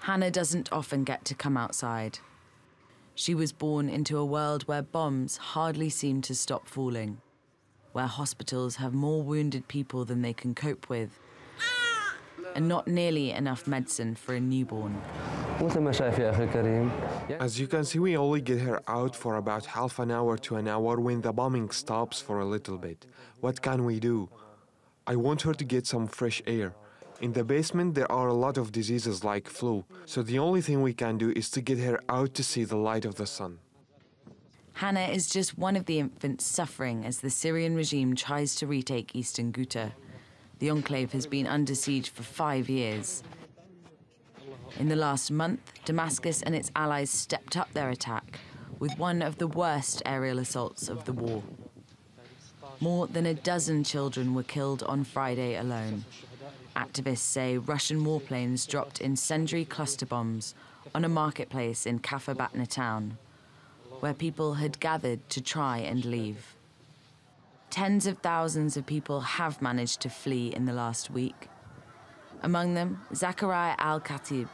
Hannah doesn't often get to come outside. She was born into a world where bombs hardly seem to stop falling, where hospitals have more wounded people than they can cope with, and not nearly enough medicine for a newborn. As you can see, we only get her out for about half an hour to an hour when the bombing stops for a little bit. What can we do? I want her to get some fresh air. In the basement, there are a lot of diseases like flu, so the only thing we can do is to get her out to see the light of the sun. Hannah is just one of the infants suffering as the Syrian regime tries to retake eastern Ghouta. The enclave has been under siege for 5 years. In the last month, Damascus and its allies stepped up their attack with one of the worst aerial assaults of the war. More than a dozen children were killed on Friday alone. Activists say Russian warplanes dropped incendiary cluster bombs on a marketplace in Kafr Batna town, where people had gathered to try and leave. Tens of thousands of people have managed to flee in the last week. Among them, Zakaria al-Khatib.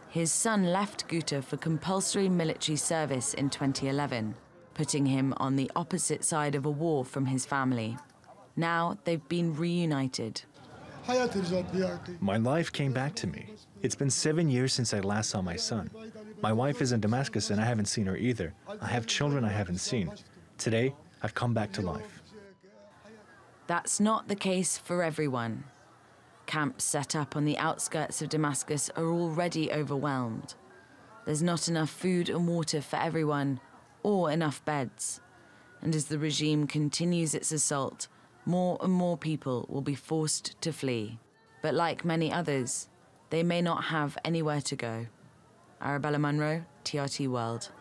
His son left Ghouta for compulsory military service in 2011, putting him on the opposite side of a war from his family. Now they've been reunited. My life came back to me. It's been 7 years since I last saw my son. My wife is in Damascus and I haven't seen her either. I have children I haven't seen. Today, I've come back to life. That's not the case for everyone. Camps set up on the outskirts of Damascus are already overwhelmed. There's not enough food and water for everyone, or enough beds. And as the regime continues its assault, more and more people will be forced to flee. But like many others, they may not have anywhere to go. Arabella Munro, TRT World.